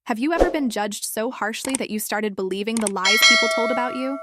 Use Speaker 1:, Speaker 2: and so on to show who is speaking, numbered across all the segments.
Speaker 1: Have you ever been judged so harshly that you started believing the lies people told about you?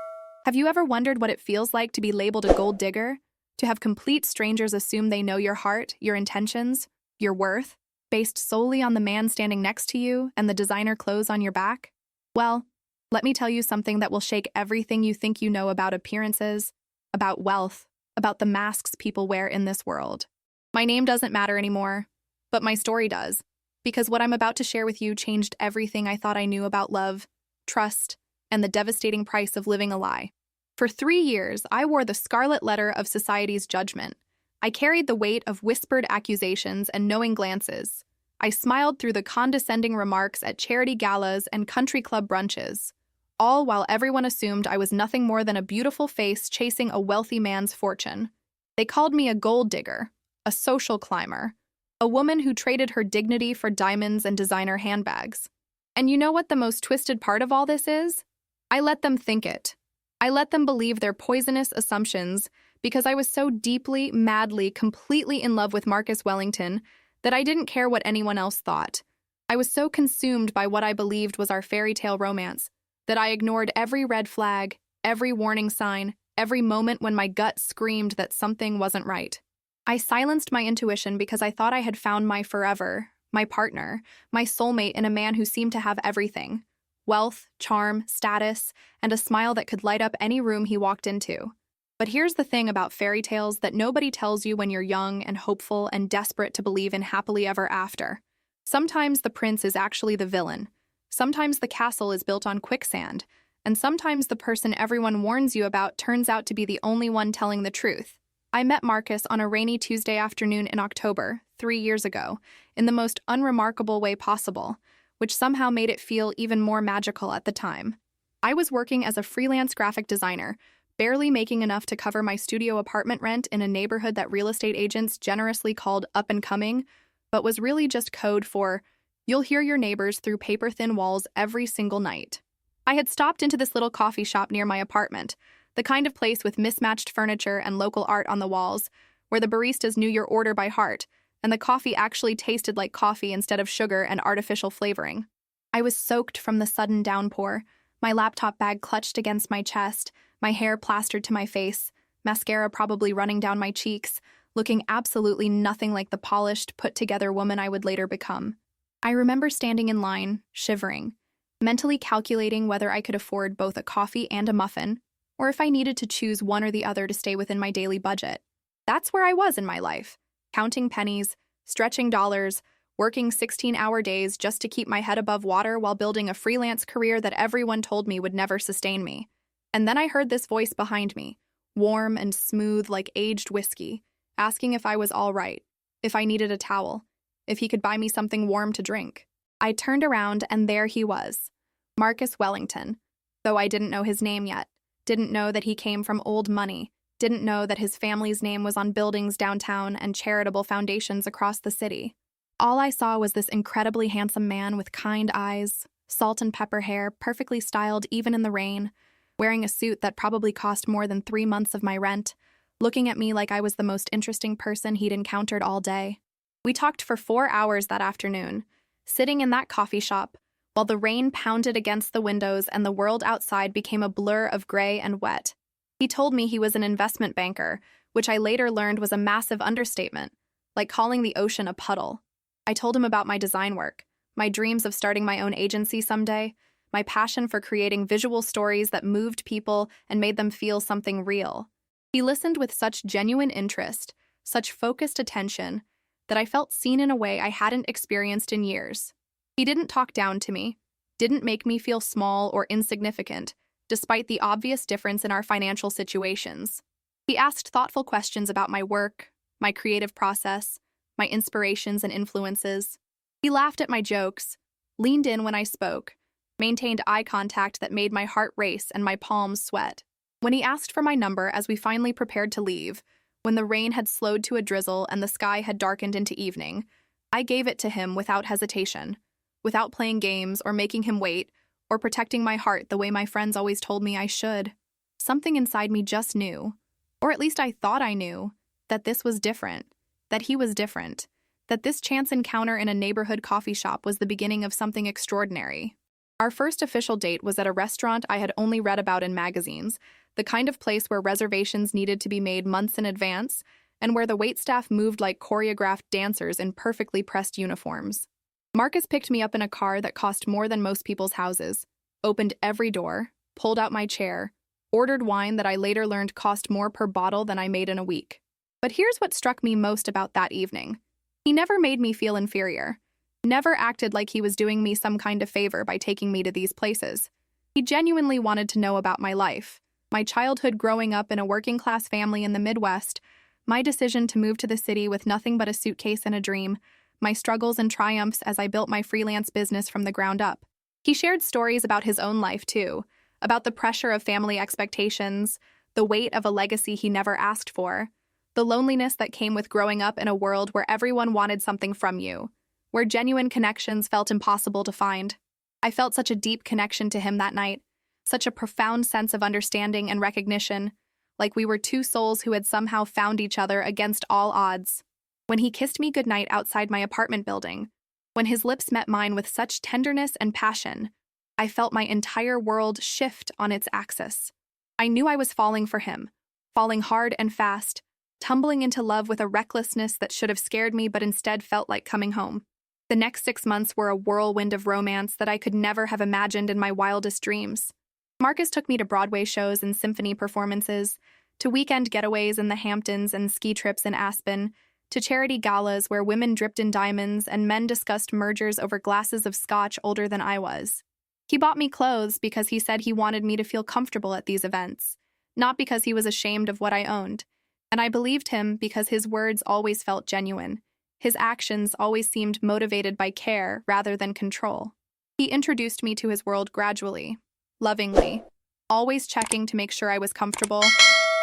Speaker 1: Have you ever wondered what it feels like to be labeled a gold digger? To have complete strangers assume they know your heart, your intentions, your worth, based solely on the man standing next to you and the designer clothes on your back? Well, let me tell you something that will shake everything you think you know about appearances, about wealth, about the masks people wear in this world. My name doesn't matter anymore, but my story does. Because what I'm about to share with you changed everything I thought I knew about love, trust, and the devastating price of living a lie. For 3 years, I wore the scarlet letter of society's judgment. I carried the weight of whispered accusations and knowing glances. I smiled through the condescending remarks at charity galas and country club brunches, all while everyone assumed I was nothing more than a beautiful face chasing a wealthy man's fortune. They called me a gold digger, a social climber, a woman who traded her dignity for diamonds and designer handbags. And you know what the most twisted part of all this is? I let them think it. I let them believe their poisonous assumptions because I was so deeply, madly, completely in love with Marcus Wellington that I didn't care what anyone else thought. I was so consumed by what I believed was our fairy tale romance that I ignored every red flag, every warning sign, every moment when my gut screamed that something wasn't right. I silenced my intuition because I thought I had found my forever, my partner, my soulmate in a man who seemed to have everything: wealth, charm, status, and a smile that could light up any room he walked into. But here's the thing about fairy tales that nobody tells you when you're young and hopeful and desperate to believe in happily ever after. Sometimes the prince is actually the villain. Sometimes the castle is built on quicksand. And sometimes the person everyone warns you about turns out to be the only one telling the truth. I met Marcus on a rainy Tuesday afternoon in October, 3 years ago, in the most unremarkable way possible, which somehow made it feel even more magical at the time. I was working as a freelance graphic designer, barely making enough to cover my studio apartment rent in a neighborhood that real estate agents generously called up and coming, but was really just code for, you'll hear your neighbors through paper-thin walls every single night. I had stopped into this little coffee shop near my apartment, the kind of place with mismatched furniture and local art on the walls, where the baristas knew your order by heart, and the coffee actually tasted like coffee instead of sugar and artificial flavoring. I was soaked from the sudden downpour, my laptop bag clutched against my chest, my hair plastered to my face, mascara probably running down my cheeks, looking absolutely nothing like the polished, put-together woman I would later become. I remember standing in line, shivering, mentally calculating whether I could afford both a coffee and a muffin, or if I needed to choose one or the other to stay within my daily budget. That's where I was in my life, counting pennies, stretching dollars, working 16-hour days just to keep my head above water while building a freelance career that everyone told me would never sustain me. And then I heard this voice behind me, warm and smooth like aged whiskey, asking if I was all right, if I needed a towel, if he could buy me something warm to drink. I turned around and there he was, Marcus Wellington, though I didn't know his name yet. Didn't know that he came from old money, didn't know that his family's name was on buildings downtown and charitable foundations across the city. All I saw was this incredibly handsome man with kind eyes, salt and pepper hair, perfectly styled even in the rain, wearing a suit that probably cost more than 3 months of my rent, looking at me like I was the most interesting person he'd encountered all day. We talked for 4 hours that afternoon, sitting in that coffee shop, while the rain pounded against the windows and the world outside became a blur of gray and wet. He told me he was an investment banker, which I later learned was a massive understatement, like calling the ocean a puddle. I told him about my design work, my dreams of starting my own agency someday, my passion for creating visual stories that moved people and made them feel something real. He listened with such genuine interest, such focused attention, that I felt seen in a way I hadn't experienced in years. He didn't talk down to me, didn't make me feel small or insignificant, despite the obvious difference in our financial situations. He asked thoughtful questions about my work, my creative process, my inspirations and influences. He laughed at my jokes, leaned in when I spoke, maintained eye contact that made my heart race and my palms sweat. When he asked for my number as we finally prepared to leave, when the rain had slowed to a drizzle and the sky had darkened into evening, I gave it to him without hesitation, without playing games or making him wait, or protecting my heart the way my friends always told me I should. Something inside me just knew, or at least I thought I knew, that this was different, that he was different, that this chance encounter in a neighborhood coffee shop was the beginning of something extraordinary. Our first official date was at a restaurant I had only read about in magazines, the kind of place where reservations needed to be made months in advance, and where the waitstaff moved like choreographed dancers in perfectly pressed uniforms. Marcus picked me up in a car that cost more than most people's houses, opened every door, pulled out my chair, ordered wine that I later learned cost more per bottle than I made in a week. But here's what struck me most about that evening. He never made me feel inferior, never acted like he was doing me some kind of favor by taking me to these places. He genuinely wanted to know about my life, my childhood growing up in a working-class family in the Midwest, my decision to move to the city with nothing but a suitcase and a dream, my struggles and triumphs as I built my freelance business from the ground up. He shared stories about his own life, too, about the pressure of family expectations, the weight of a legacy he never asked for, the loneliness that came with growing up in a world where everyone wanted something from you, where genuine connections felt impossible to find. I felt such a deep connection to him that night, such a profound sense of understanding and recognition, like we were two souls who had somehow found each other against all odds. When he kissed me goodnight outside my apartment building, when his lips met mine with such tenderness and passion, I felt my entire world shift on its axis. I knew I was falling for him, falling hard and fast, tumbling into love with a recklessness that should have scared me but instead felt like coming home. The next 6 months were a whirlwind of romance that I could never have imagined in my wildest dreams. Marcus took me to Broadway shows and symphony performances, to weekend getaways in the Hamptons and ski trips in Aspen, to charity galas where women dripped in diamonds and men discussed mergers over glasses of scotch older than I was. He bought me clothes because he said he wanted me to feel comfortable at these events, not because he was ashamed of what I owned. And I believed him because his words always felt genuine. His actions always seemed motivated by care rather than control. He introduced me to his world gradually, lovingly, always checking to make sure I was comfortable,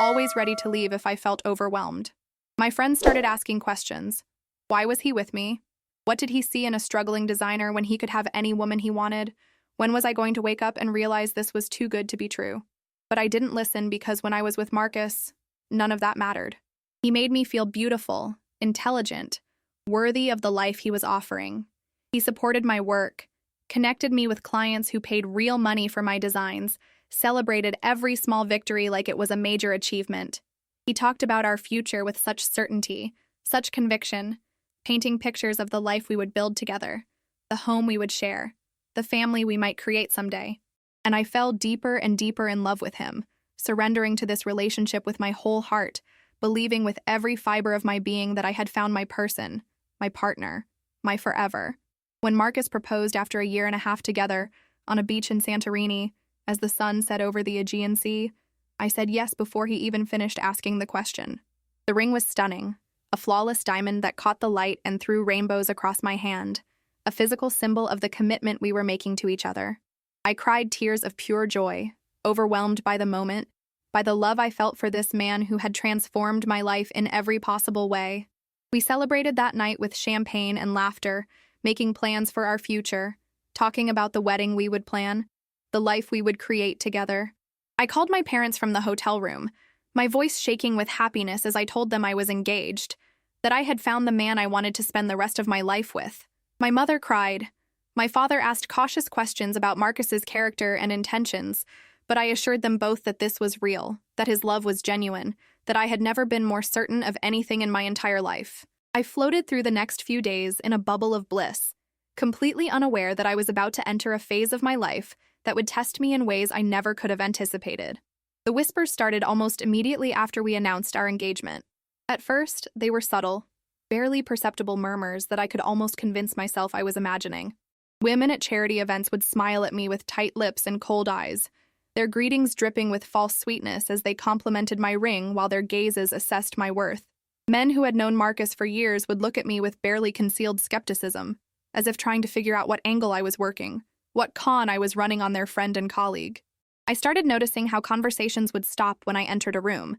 Speaker 1: always ready to leave if I felt overwhelmed. My friends started asking questions. Why was he with me? What did he see in a struggling designer when he could have any woman he wanted? When was I going to wake up and realize this was too good to be true? But I didn't listen because when I was with Marcus, none of that mattered. He made me feel beautiful, intelligent, worthy of the life he was offering. He supported my work, connected me with clients who paid real money for my designs, celebrated every small victory like it was a major achievement. He talked about our future with such certainty, such conviction, painting pictures of the life we would build together, the home we would share, the family we might create someday. And I fell deeper and deeper in love with him, surrendering to this relationship with my whole heart, believing with every fiber of my being that I had found my person, my partner, my forever. When Marcus proposed after a year and a half together on a beach in Santorini, as the sun set over the Aegean Sea, I said yes before he even finished asking the question. The ring was stunning, a flawless diamond that caught the light and threw rainbows across my hand, a physical symbol of the commitment we were making to each other. I cried tears of pure joy, overwhelmed by the moment, by the love I felt for this man who had transformed my life in every possible way. We celebrated that night with champagne and laughter, making plans for our future, talking about the wedding we would plan, the life we would create together. I called my parents from the hotel room, my voice shaking with happiness as I told them I was engaged, that I had found the man I wanted to spend the rest of my life with. My mother cried. My father asked cautious questions about Marcus's character and intentions, but I assured them both that this was real, that his love was genuine, that I had never been more certain of anything in my entire life. I floated through the next few days in a bubble of bliss, completely unaware that I was about to enter a phase of my life that would test me in ways I never could have anticipated. The whispers started almost immediately after we announced our engagement. At first, they were subtle, barely perceptible murmurs that I could almost convince myself I was imagining. Women at charity events would smile at me with tight lips and cold eyes, their greetings dripping with false sweetness as they complimented my ring while their gazes assessed my worth. Men who had known Marcus for years would look at me with barely concealed skepticism, as if trying to figure out what angle I was working, what con I was running on their friend and colleague. I started noticing how conversations would stop when I entered a room,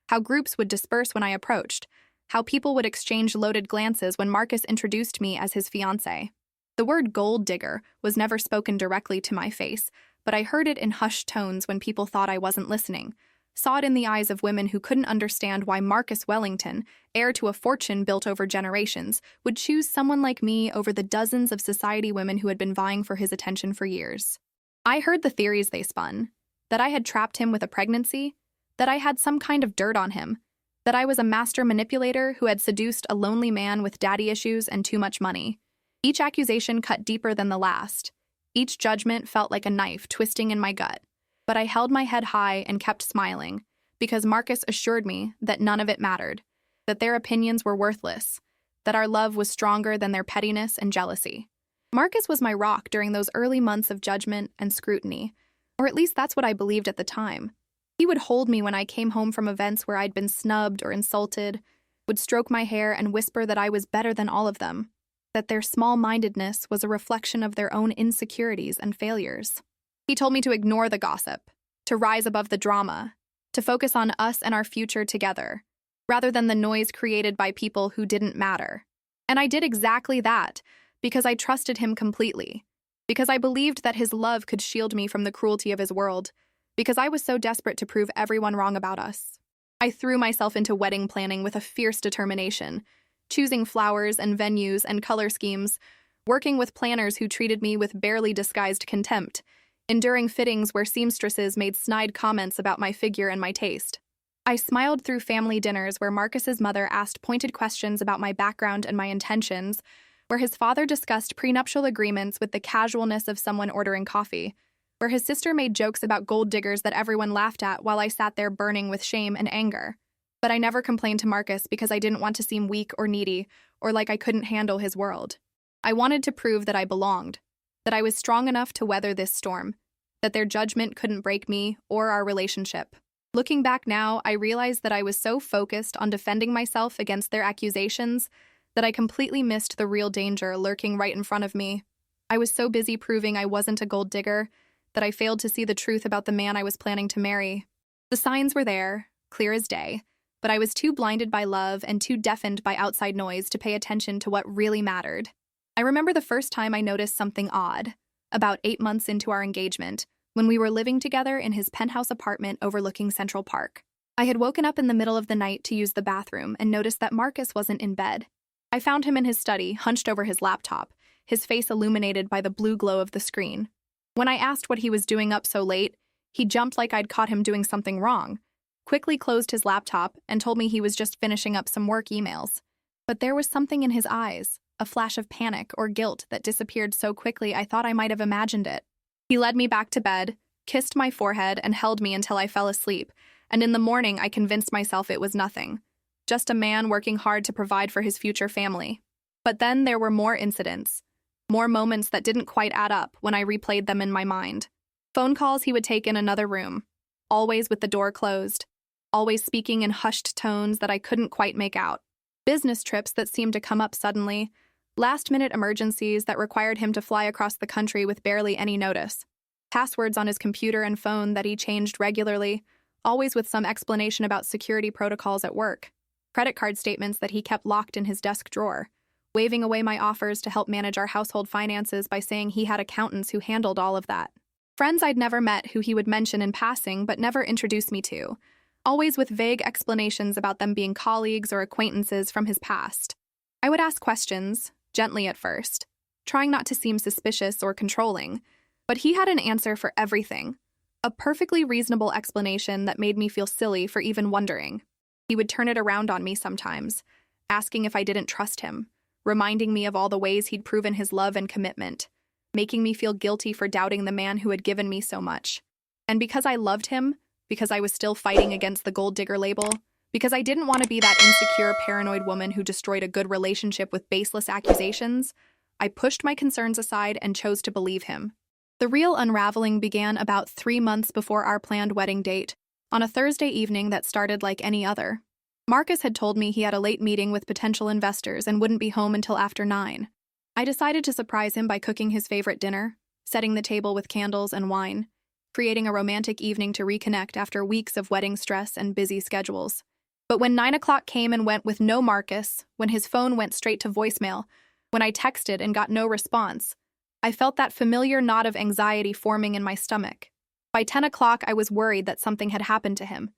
Speaker 1: how groups would disperse when I approached, how people would exchange loaded glances when Marcus introduced me as his fiancé. The word gold digger was never spoken directly to my face, but I heard it in hushed tones when people thought I wasn't listening, saw it in the eyes of women who couldn't understand why Marcus Wellington, heir to a fortune built over generations, would choose someone like me over the dozens of society women who had been vying for his attention for years. I heard the theories they spun, that I had trapped him with a pregnancy, that I had some kind of dirt on him, that I was a master manipulator who had seduced a lonely man with daddy issues and too much money. Each accusation cut deeper than the last. Each judgment felt like a knife twisting in my gut. But I held my head high and kept smiling, because Marcus assured me that none of it mattered, that their opinions were worthless, that our love was stronger than their pettiness and jealousy. Marcus was my rock during those early months of judgment and scrutiny, or at least that's what I believed at the time. He would hold me when I came home from events where I'd been snubbed or insulted, would stroke my hair and whisper that I was better than all of them, that their small-mindedness was a reflection of their own insecurities and failures. He told me to ignore the gossip, to rise above the drama, to focus on us and our future together, rather than the noise created by people who didn't matter. And I did exactly that, because I trusted him completely, because I believed that his love could shield me from the cruelty of his world, because I was so desperate to prove everyone wrong about us. I threw myself into wedding planning with a fierce determination, choosing flowers and venues and color schemes, working with planners who treated me with barely disguised contempt, enduring fittings where seamstresses made snide comments about my figure and my taste. I smiled through family dinners where Marcus's mother asked pointed questions about my background and my intentions, where his father discussed prenuptial agreements with the casualness of someone ordering coffee, where his sister made jokes about gold diggers that everyone laughed at while I sat there burning with shame and anger. But I never complained to Marcus because I didn't want to seem weak or needy or like I couldn't handle his world. I wanted to prove that I belonged, that I was strong enough to weather this storm, that their judgment couldn't break me or our relationship. Looking back now, I realized that I was so focused on defending myself against their accusations that I completely missed the real danger lurking right in front of me. I was so busy proving I wasn't a gold digger that I failed to see the truth about the man I was planning to marry. The signs were there, clear as day, but I was too blinded by love and too deafened by outside noise to pay attention to what really mattered. I remember the first time I noticed something odd, about 8 months into our engagement, when we were living together in his penthouse apartment overlooking Central Park. I had woken up in the middle of the night to use the bathroom and noticed that Marcus wasn't in bed. I found him in his study, hunched over his laptop, his face illuminated by the blue glow of the screen. When I asked what he was doing up so late, he jumped like I'd caught him doing something wrong, quickly closed his laptop, and told me he was just finishing up some work emails. But there was something in his eyes, a flash of panic or guilt that disappeared so quickly I thought I might have imagined it. He led me back to bed, kissed my forehead, and held me until I fell asleep, and in the morning I convinced myself it was nothing. Just a man working hard to provide for his future family. But then there were more incidents. More moments that didn't quite add up when I replayed them in my mind. Phone calls he would take in another room, always with the door closed, always speaking in hushed tones that I couldn't quite make out. Business trips that seemed to come up suddenly, last-minute emergencies that required him to fly across the country with barely any notice. Passwords on his computer and phone that he changed regularly, always with some explanation about security protocols at work. Credit card statements that he kept locked in his desk drawer, waving away my offers to help manage our household finances by saying he had accountants who handled all of that. Friends I'd never met who he would mention in passing but never introduce me to, always with vague explanations about them being colleagues or acquaintances from his past. I would ask questions, gently at first, trying not to seem suspicious or controlling, but he had an answer for everything, a perfectly reasonable explanation that made me feel silly for even wondering. He would turn it around on me sometimes, asking if I didn't trust him, reminding me of all the ways he'd proven his love and commitment, making me feel guilty for doubting the man who had given me so much. And because I loved him, because I was still fighting against the gold digger label, because I didn't want to be that insecure, paranoid woman who destroyed a good relationship with baseless accusations, I pushed my concerns aside and chose to believe him. The real unraveling began about 3 months before our planned wedding date, on a Thursday evening that started like any other. Marcus had told me he had a late meeting with potential investors and wouldn't be home until after 9. I decided to surprise him by cooking his favorite dinner, setting the table with candles and wine, creating a romantic evening to reconnect after weeks of wedding stress and busy schedules. But when 9 o'clock came and went with no Marcus, when his phone went straight to voicemail, when I texted and got no response, I felt that familiar knot of anxiety forming in my stomach. By 10 o'clock, I was worried that something had happened to him,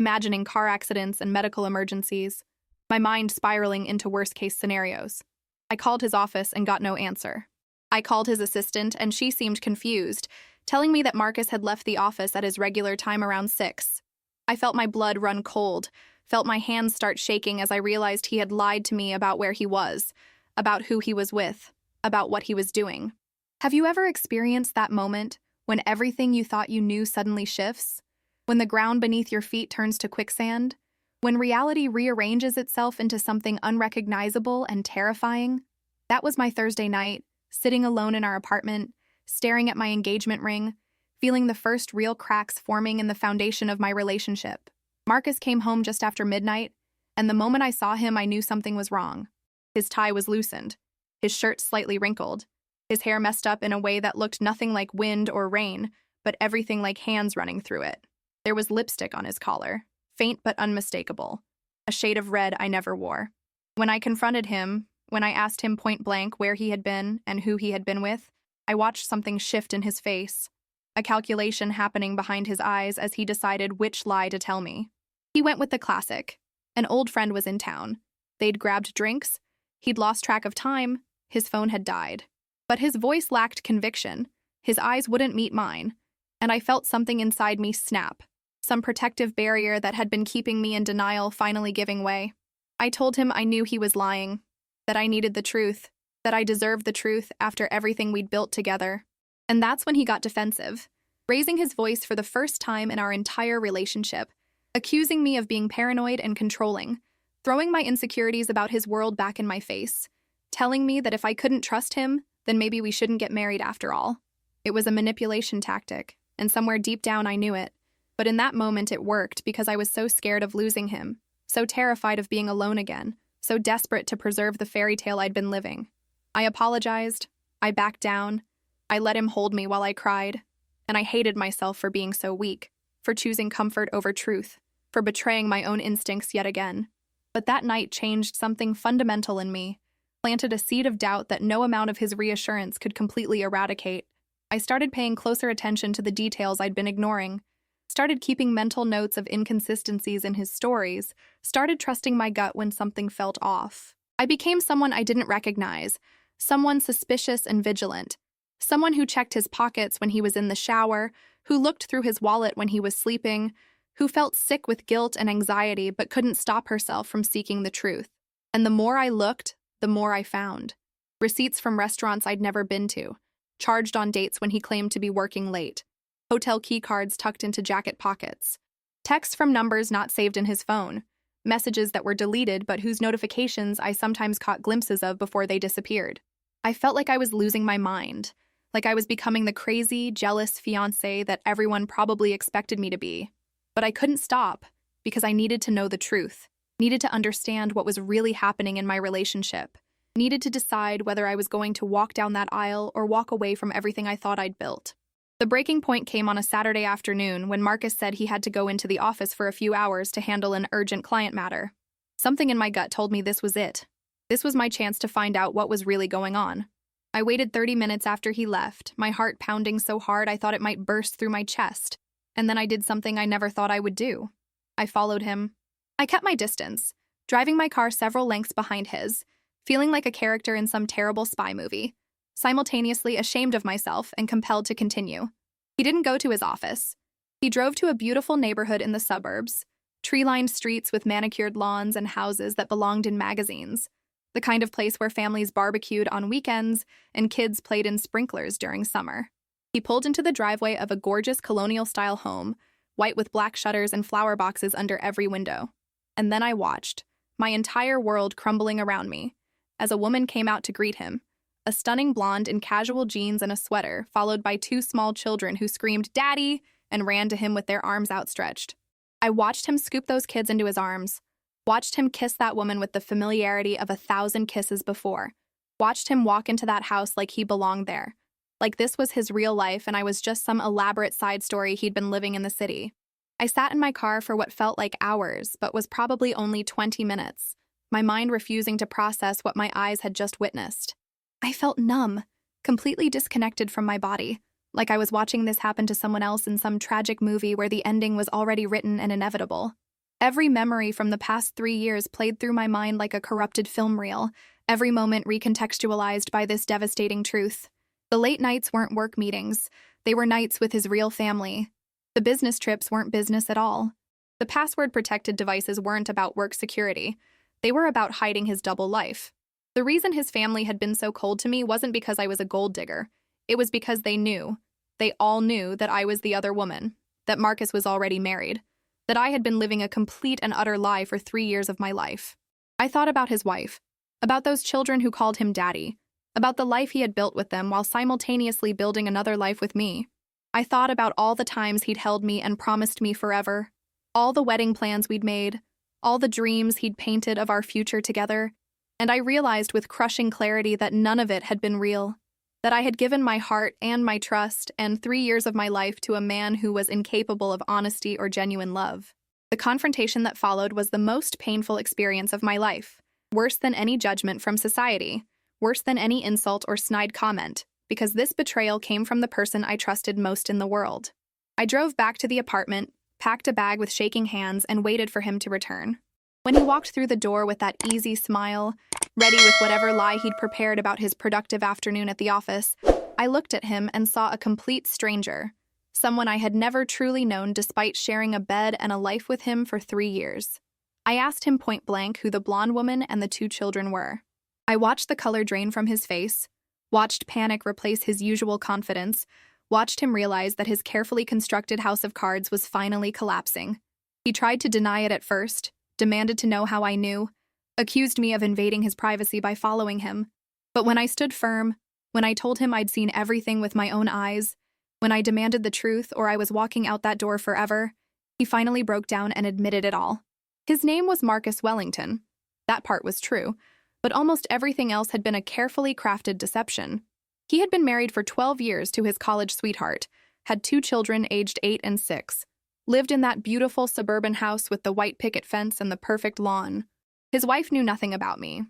Speaker 1: imagining car accidents and medical emergencies, my mind spiraling into worst-case scenarios. I called his office and got no answer. I called his assistant, and she seemed confused, telling me that Marcus had left the office at his regular time around 6. I felt my blood run cold, felt my hands start shaking as I realized he had lied to me about where he was, about who he was with, about what he was doing. Have you ever experienced that moment when everything you thought you knew suddenly shifts? When the ground beneath your feet turns to quicksand? When reality rearranges itself into something unrecognizable and terrifying? That was my Thursday night, sitting alone in our apartment, staring at my engagement ring, feeling the first real cracks forming in the foundation of my relationship. Marcus came home just after midnight, and the moment I saw him, I knew something was wrong. His tie was loosened, his shirt slightly wrinkled, his hair messed up in a way that looked nothing like wind or rain, but everything like hands running through it. There was lipstick on his collar, faint but unmistakable, a shade of red I never wore. When I confronted him, when I asked him point blank where he had been and who he had been with, I watched something shift in his face, a calculation happening behind his eyes as he decided which lie to tell me. He went with the classic. An old friend was in town. They'd grabbed drinks. He'd lost track of time. His phone had died. But his voice lacked conviction. His eyes wouldn't meet mine. And I felt something inside me snap. Some protective barrier that had been keeping me in denial finally giving way. I told him I knew he was lying, that I needed the truth, that I deserved the truth after everything we'd built together. And that's when he got defensive, raising his voice for the first time in our entire relationship, accusing me of being paranoid and controlling, throwing my insecurities about his world back in my face, telling me that if I couldn't trust him, then maybe we shouldn't get married after all. It was a manipulation tactic, and somewhere deep down I knew it. But in that moment it worked because I was so scared of losing him, so terrified of being alone again, so desperate to preserve the fairy tale I'd been living. I apologized, I backed down, I let him hold me while I cried, and I hated myself for being so weak, for choosing comfort over truth, for betraying my own instincts yet again. But that night changed something fundamental in me, planted a seed of doubt that no amount of his reassurance could completely eradicate. I started paying closer attention to the details I'd been ignoring, started keeping mental notes of inconsistencies in his stories, started trusting my gut when something felt off. I became someone I didn't recognize, someone suspicious and vigilant, someone who checked his pockets when he was in the shower, who looked through his wallet when he was sleeping, who felt sick with guilt and anxiety but couldn't stop herself from seeking the truth. And the more I looked, the more I found. Receipts from restaurants I'd never been to, charged on dates when he claimed to be working late, hotel key cards tucked into jacket pockets, texts from numbers not saved in his phone, messages that were deleted but whose notifications I sometimes caught glimpses of before they disappeared. I felt like I was losing my mind, like I was becoming the crazy, jealous fiancé that everyone probably expected me to be. But I couldn't stop because I needed to know the truth, needed to understand what was really happening in my relationship, needed to decide whether I was going to walk down that aisle or walk away from everything I thought I'd built. The breaking point came on a Saturday afternoon when Marcus said he had to go into the office for a few hours to handle an urgent client matter. Something in my gut told me this was it. This was my chance to find out what was really going on. I waited 30 minutes after he left, my heart pounding so hard I thought it might burst through my chest. And then I did something I never thought I would do. I followed him. I kept my distance, driving my car several lengths behind his, feeling like a character in some terrible spy movie, simultaneously ashamed of myself and compelled to continue. He didn't go to his office. He drove to a beautiful neighborhood in the suburbs, tree-lined streets with manicured lawns and houses that belonged in magazines, the kind of place where families barbecued on weekends and kids played in sprinklers during summer. He pulled into the driveway of a gorgeous colonial-style home, white with black shutters and flower boxes under every window. And then I watched, my entire world crumbling around me, as a woman came out to greet him, a stunning blonde in casual jeans and a sweater, followed by 2 small children who screamed, "Daddy!" and ran to him with their arms outstretched. I watched him scoop those kids into his arms, watched him kiss that woman with the familiarity of 1,000 kisses before, watched him walk into that house like he belonged there, like this was his real life and I was just some elaborate side story he'd been living in the city. I sat in my car for what felt like hours, but was probably only 20 minutes, my mind refusing to process what my eyes had just witnessed. I felt numb, completely disconnected from my body, like I was watching this happen to someone else in some tragic movie where the ending was already written and inevitable. Every memory from the past 3 years played through my mind like a corrupted film reel, every moment recontextualized by this devastating truth. The late nights weren't work meetings. They were nights with his real family. The business trips weren't business at all. The password-protected devices weren't about work security. They were about hiding his double life. The reason his family had been so cold to me wasn't because I was a gold digger. It was because they all knew that I was the other woman, that Marcus was already married, that I had been living a complete and utter lie for 3 years of my life. I thought about his wife, about those children who called him daddy, about the life he had built with them while simultaneously building another life with me. I thought about all the times he'd held me and promised me forever, all the wedding plans we'd made, all the dreams he'd painted of our future together, and I realized with crushing clarity that none of it had been real, that I had given my heart and my trust and 3 years of my life to a man who was incapable of honesty or genuine love. The confrontation that followed was the most painful experience of my life, worse than any judgment from society, worse than any insult or snide comment, because this betrayal came from the person I trusted most in the world. I drove back to the apartment, packed a bag with shaking hands, and waited for him to return. When he walked through the door with that easy smile, ready with whatever lie he'd prepared about his productive afternoon at the office, I looked at him and saw a complete stranger, someone I had never truly known despite sharing a bed and a life with him for 3 years. I asked him point blank who the blonde woman and the 2 children were. I watched the color drain from his face, watched panic replace his usual confidence, watched him realize that his carefully constructed house of cards was finally collapsing. He tried to deny it at first, demanded to know how I knew, accused me of invading his privacy by following him. But when I stood firm, when I told him I'd seen everything with my own eyes, when I demanded the truth or I was walking out that door forever, he finally broke down and admitted it all. His name was Marcus Wellington. That part was true, but almost everything else had been a carefully crafted deception. He had been married for 12 years to his college sweetheart, had 2 children aged 8 and 6, lived in that beautiful suburban house with the white picket fence and the perfect lawn. His wife knew nothing about me,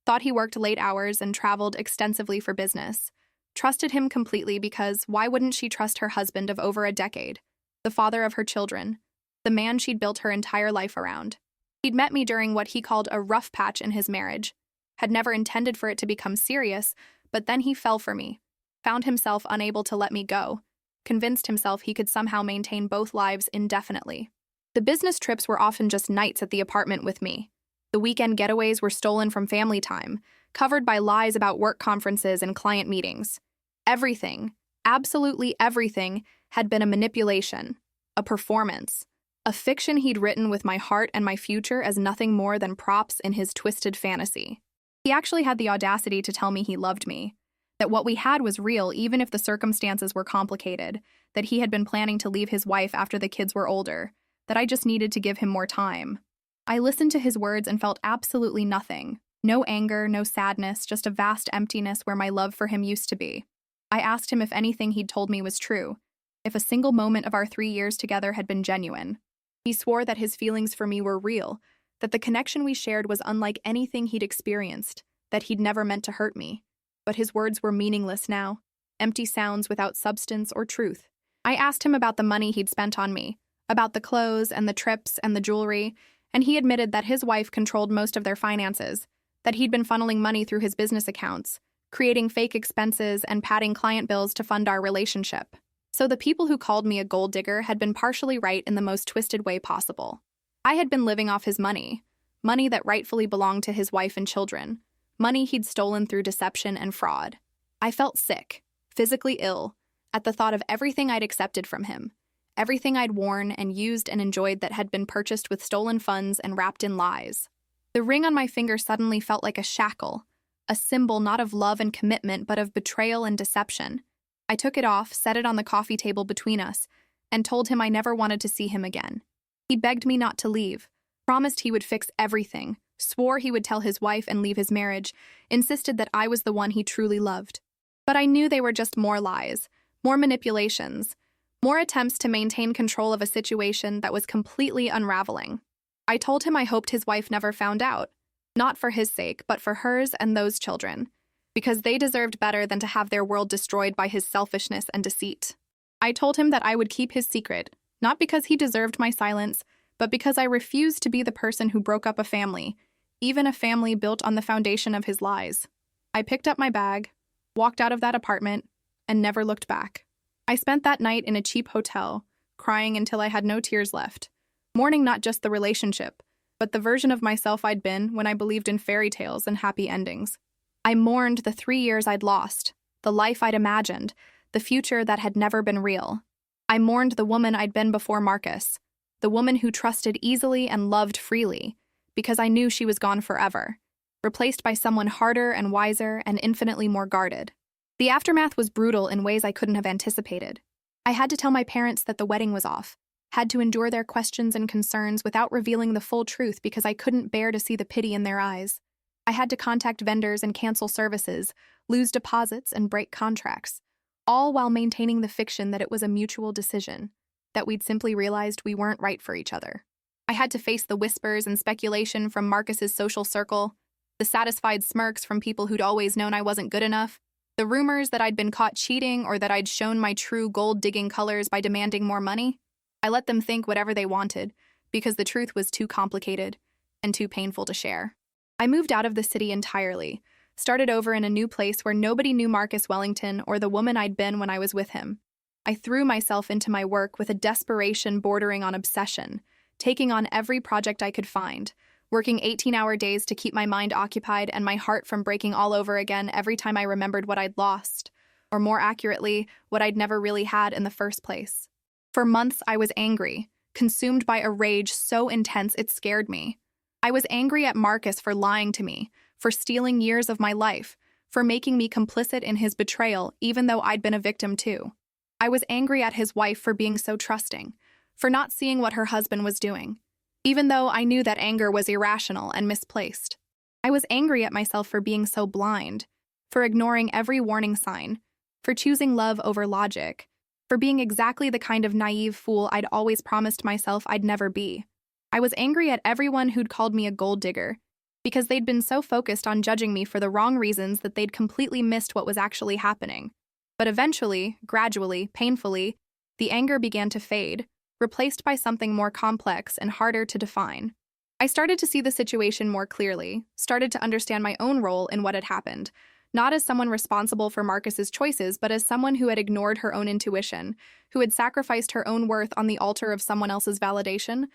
Speaker 1: thought he worked late hours and traveled extensively for business, trusted him completely because why wouldn't she trust her husband of over a decade, the father of her children, the man she'd built her entire life around? He'd met me during what he called a rough patch in his marriage, had never intended for it to become serious, but then he fell for me, found himself unable to let me go, convinced himself he could somehow maintain both lives indefinitely. The business trips were often just nights at the apartment with me. The weekend getaways were stolen from family time, covered by lies about work conferences and client meetings. Everything, absolutely everything, had been a manipulation, a performance, a fiction he'd written with my heart and my future as nothing more than props in his twisted fantasy. He actually had the audacity to tell me he loved me, that what we had was real even if the circumstances were complicated, that he had been planning to leave his wife after the kids were older, that I just needed to give him more time. I listened to his words and felt absolutely nothing. No anger, no sadness, just a vast emptiness where my love for him used to be. I asked him if anything he'd told me was true, if a single moment of our 3 years together had been genuine. He swore that his feelings for me were real, that the connection we shared was unlike anything he'd experienced, that he'd never meant to hurt me. But his words were meaningless now, empty sounds without substance or truth. I asked him about the money he'd spent on me, about the clothes and the trips and the jewelry, and he admitted that his wife controlled most of their finances, that he'd been funneling money through his business accounts, creating fake expenses and padding client bills to fund our relationship. So the people who called me a gold digger had been partially right in the most twisted way possible. I had been living off his money that rightfully belonged to his wife and children, money he'd stolen through deception and fraud. I felt sick, physically ill, at the thought of everything I'd accepted from him, everything I'd worn and used and enjoyed that had been purchased with stolen funds and wrapped in lies. The ring on my finger suddenly felt like a shackle, a symbol not of love and commitment but of betrayal and deception. I took it off, set it on the coffee table between us, and told him I never wanted to see him again. He begged me not to leave, promised he would fix everything, swore he would tell his wife and leave his marriage, insisted that I was the one he truly loved. But I knew they were just more lies, more manipulations, more attempts to maintain control of a situation that was completely unraveling. I told him I hoped his wife never found out, not for his sake, but for hers and those children, because they deserved better than to have their world destroyed by his selfishness and deceit. I told him that I would keep his secret, not because he deserved my silence, but because I refused to be the person who broke up a family, even a family built on the foundation of his lies. I picked up my bag, walked out of that apartment, and never looked back. I spent that night in a cheap hotel, crying until I had no tears left, mourning not just the relationship, but the version of myself I'd been when I believed in fairy tales and happy endings. I mourned the 3 years I'd lost, the life I'd imagined, the future that had never been real. I mourned the woman I'd been before Marcus, the woman who trusted easily and loved freely, because I knew she was gone forever, replaced by someone harder and wiser and infinitely more guarded. The aftermath was brutal in ways I couldn't have anticipated. I had to tell my parents that the wedding was off, had to endure their questions and concerns without revealing the full truth because I couldn't bear to see the pity in their eyes. I had to contact vendors and cancel services, lose deposits and break contracts, all while maintaining the fiction that it was a mutual decision, that we'd simply realized we weren't right for each other. I had to face the whispers and speculation from Marcus's social circle, the satisfied smirks from people who'd always known I wasn't good enough, the rumors that I'd been caught cheating or that I'd shown my true gold-digging colors by demanding more money. I let them think whatever they wanted, because the truth was too complicated and too painful to share. I moved out of the city entirely, started over in a new place where nobody knew Marcus Wellington or the woman I'd been when I was with him. I threw myself into my work with a desperation bordering on obsession, taking on every project I could find, working 18-hour days to keep my mind occupied and my heart from breaking all over again every time I remembered what I'd lost, or more accurately, what I'd never really had in the first place. For months, I was angry, consumed by a rage so intense it scared me. I was angry at Marcus for lying to me, for stealing years of my life, for making me complicit in his betrayal even though I'd been a victim too. I was angry at his wife for being so trusting, for not seeing what her husband was doing, even though I knew that anger was irrational and misplaced. I was angry at myself for being so blind, for ignoring every warning sign, for choosing love over logic, for being exactly the kind of naive fool I'd always promised myself I'd never be. I was angry at everyone who'd called me a gold digger, because they'd been so focused on judging me for the wrong reasons that they'd completely missed what was actually happening. But eventually, gradually, painfully, the anger began to fade, replaced by something more complex and harder to define. I started to see the situation more clearly, started to understand my own role in what had happened, not as someone responsible for Marcus's choices, but as someone who had ignored her own intuition, who had sacrificed her own worth on the altar of someone else's validation,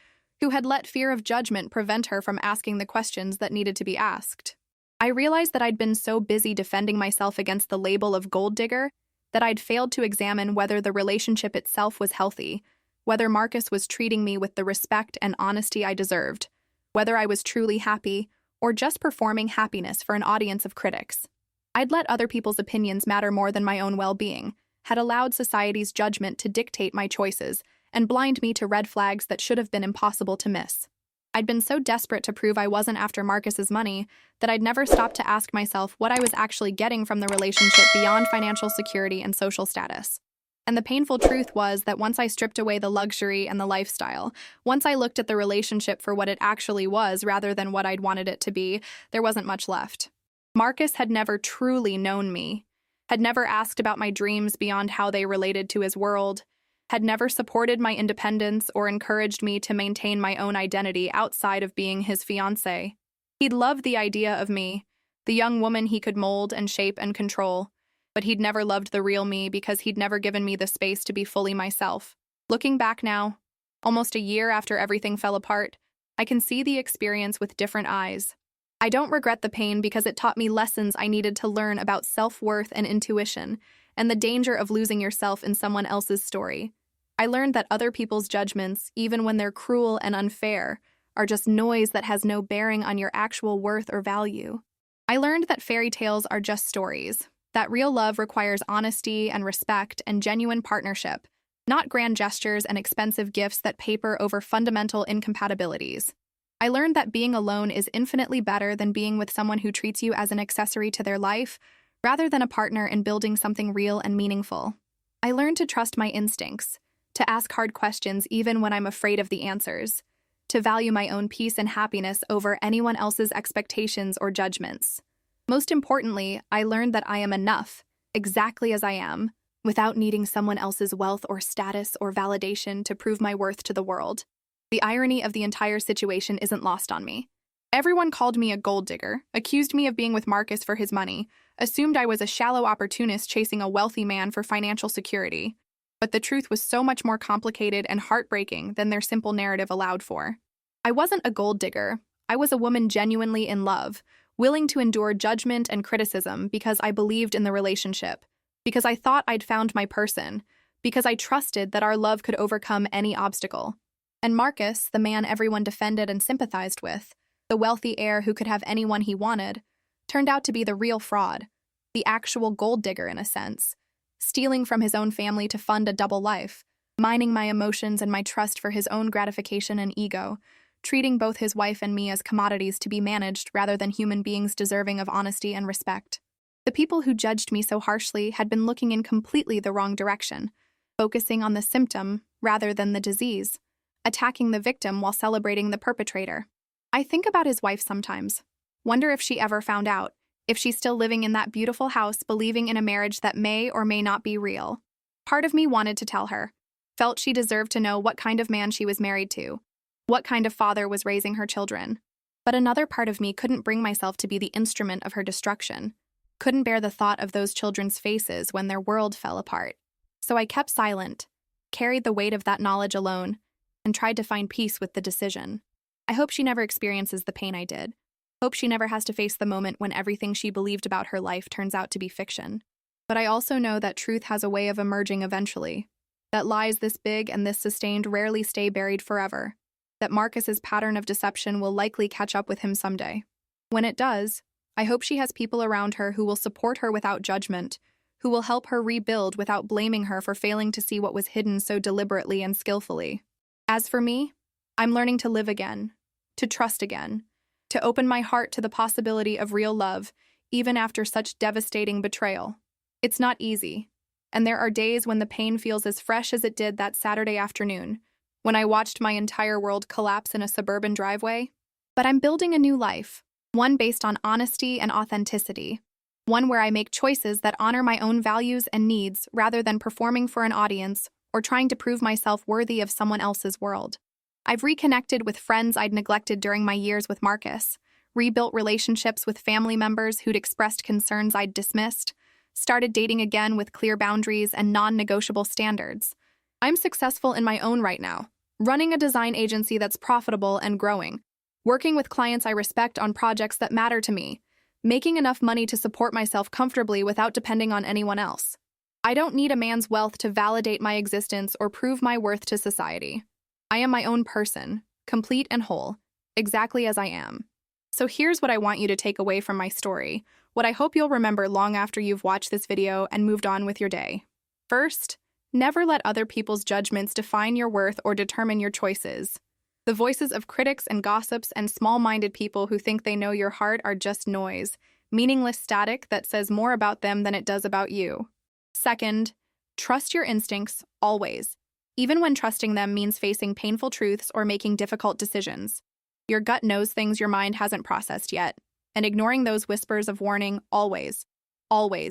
Speaker 1: who had let fear of judgment prevent her from asking the questions that needed to be asked. I realized that I'd been so busy defending myself against the label of gold digger that I'd failed to examine whether the relationship itself was healthy, whether Marcus was treating me with the respect and honesty I deserved, whether I was truly happy, or just performing happiness for an audience of critics. I'd let other people's opinions matter more than my own well-being, had allowed society's judgment to dictate my choices, and blind me to red flags that should have been impossible to miss. I'd been so desperate to prove I wasn't after Marcus's money that I'd never stopped to ask myself what I was actually getting from the relationship beyond financial security and social status. And the painful truth was that once I stripped away the luxury and the lifestyle, once I looked at the relationship for what it actually was rather than what I'd wanted it to be, there wasn't much left. Marcus had never truly known me, had never asked about my dreams beyond how they related to his world, had never supported my independence or encouraged me to maintain my own identity outside of being his fiancé. He'd loved the idea of me, the young woman he could mold and shape and control, but he'd never loved the real me because he'd never given me the space to be fully myself. Looking back now, almost a year after everything fell apart, I can see the experience with different eyes. I don't regret the pain because it taught me lessons I needed to learn about self-worth and intuition, and the danger of losing yourself in someone else's story. I learned that other people's judgments, even when they're cruel and unfair, are just noise that has no bearing on your actual worth or value. I learned that fairy tales are just stories, that real love requires honesty and respect and genuine partnership, not grand gestures and expensive gifts that paper over fundamental incompatibilities. I learned that being alone is infinitely better than being with someone who treats you as an accessory to their life, rather than a partner in building something real and meaningful. I learned to trust my instincts, to ask hard questions even when I'm afraid of the answers, to value my own peace and happiness over anyone else's expectations or judgments. Most importantly, I learned that I am enough, exactly as I am, without needing someone else's wealth or status or validation to prove my worth to the world. The irony of the entire situation isn't lost on me. Everyone called me a gold digger, accused me of being with Marcus for his money, assumed I was a shallow opportunist chasing a wealthy man for financial security. But the truth was so much more complicated and heartbreaking than their simple narrative allowed for. I wasn't a gold digger. I was a woman genuinely in love, willing to endure judgment and criticism because I believed in the relationship, because I thought I'd found my person, because I trusted that our love could overcome any obstacle. And Marcus, the man everyone defended and sympathized with, the wealthy heir who could have anyone he wanted, turned out to be the real fraud, the actual gold digger in a sense, stealing from his own family to fund a double life, mining my emotions and my trust for his own gratification and ego, treating both his wife and me as commodities to be managed rather than human beings deserving of honesty and respect. The people who judged me so harshly had been looking in completely the wrong direction, focusing on the symptom rather than the disease, attacking the victim while celebrating the perpetrator. I think about his wife sometimes. Wonder if she ever found out, if she's still living in that beautiful house believing in a marriage that may or may not be real. Part of me wanted to tell her, felt she deserved to know what kind of man she was married to, what kind of father was raising her children. But another part of me couldn't bring myself to be the instrument of her destruction, couldn't bear the thought of those children's faces when their world fell apart. So I kept silent, carried the weight of that knowledge alone, and tried to find peace with the decision. I hope she never experiences the pain I did. Hope she never has to face the moment when everything she believed about her life turns out to be fiction. But I also know that truth has a way of emerging eventually, that lies this big and this sustained rarely stay buried forever, that Marcus's pattern of deception will likely catch up with him someday. When it does, I hope she has people around her who will support her without judgment, who will help her rebuild without blaming her for failing to see what was hidden so deliberately and skillfully. As for me, I'm learning to live again, to trust again, to open my heart to the possibility of real love, even after such devastating betrayal. It's not easy, and there are days when the pain feels as fresh as it did that Saturday afternoon, when I watched my entire world collapse in a suburban driveway. But I'm building a new life, one based on honesty and authenticity, one where I make choices that honor my own values and needs rather than performing for an audience or trying to prove myself worthy of someone else's world. I've reconnected with friends I'd neglected during my years with Marcus, rebuilt relationships with family members who'd expressed concerns I'd dismissed, started dating again with clear boundaries and non-negotiable standards. I'm successful in my own right now, running a design agency that's profitable and growing, working with clients I respect on projects that matter to me, making enough money to support myself comfortably without depending on anyone else. I don't need a man's wealth to validate my existence or prove my worth to society. I am my own person, complete and whole, exactly as I am. So here's what I want you to take away from my story, what I hope you'll remember long after you've watched this video and moved on with your day. First, never let other people's judgments define your worth or determine your choices. The voices of critics and gossips and small-minded people who think they know your heart are just noise, meaningless static that says more about them than it does about you. Second, trust your instincts, always, even when trusting them means facing painful truths or making difficult decisions. Your gut knows things your mind hasn't processed yet, and ignoring those whispers of warning always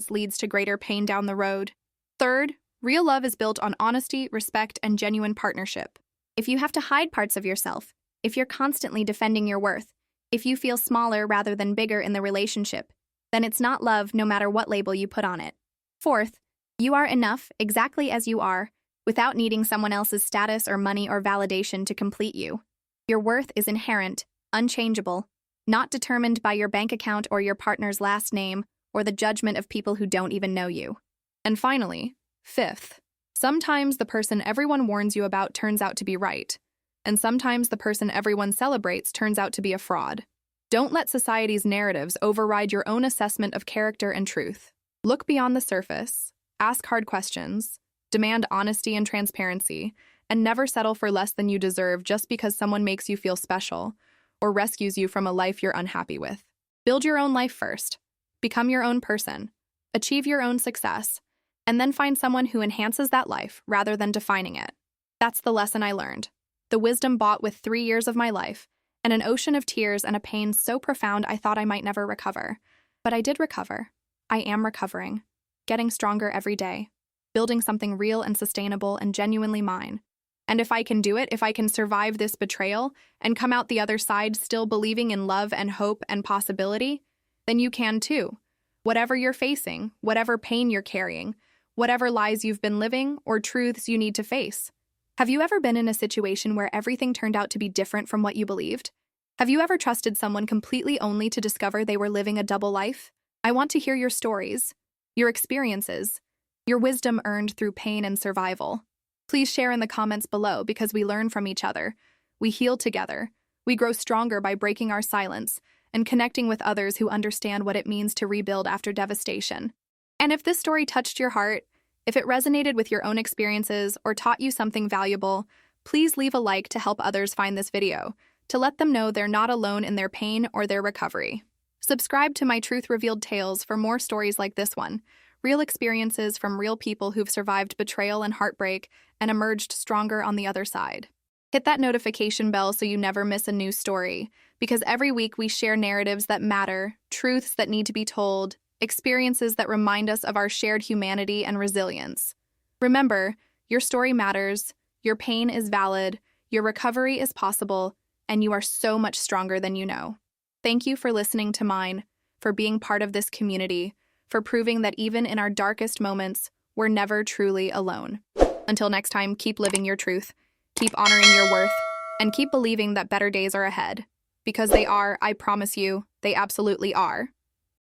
Speaker 1: leads to greater pain down the road. Third, real love is built on honesty, respect, and genuine partnership. If you have to hide parts of yourself, if you're constantly defending your worth, if you feel smaller rather than bigger in the relationship, then it's not love no matter what label you put on it. Fourth, you are enough exactly as you are, without needing someone else's status or money or validation to complete you. Your worth is inherent, unchangeable, not determined by your bank account or your partner's last name or the judgment of people who don't even know you. And finally, fifth, sometimes the person everyone warns you about turns out to be right, and sometimes the person everyone celebrates turns out to be a fraud. Don't let society's narratives override your own assessment of character and truth. Look beyond the surface, ask hard questions, demand honesty and transparency, and never settle for less than you deserve just because someone makes you feel special or rescues you from a life you're unhappy with. Build your own life first. Become your own person. Achieve your own success. And then find someone who enhances that life rather than defining it. That's the lesson I learned. The wisdom bought with 3 years of my life, and an ocean of tears and a pain so profound I thought I might never recover. But I did recover. I am recovering. Getting stronger every day. Building something real and sustainable and genuinely mine. And if I can do it, if I can survive this betrayal and come out the other side still believing in love and hope and possibility, then you can too. Whatever you're facing, whatever pain you're carrying, whatever lies you've been living or truths you need to face. Have you ever been in a situation where everything turned out to be different from what you believed? Have you ever trusted someone completely only to discover they were living a double life? I want to hear your stories, your experiences, your wisdom earned through pain and survival. Please share in the comments below because we learn from each other. We heal together. We grow stronger by breaking our silence and connecting with others who understand what it means to rebuild after devastation. And if this story touched your heart, if it resonated with your own experiences or taught you something valuable, please leave a like to help others find this video, to let them know they're not alone in their pain or their recovery. Subscribe to my Truth Revealed Tales for more stories like this one, real experiences from real people who've survived betrayal and heartbreak and emerged stronger on the other side. Hit that notification bell so you never miss a new story, because every week we share narratives that matter, truths that need to be told, experiences that remind us of our shared humanity and resilience. Remember, your story matters, your pain is valid, your recovery is possible, and you are so much stronger than you know. Thank you for listening to mine, for being part of this community, for proving that even in our darkest moments, we're never truly alone. Until next time, keep living your truth, keep honoring your worth, and keep believing that better days are ahead. Because they are, I promise you, they absolutely are.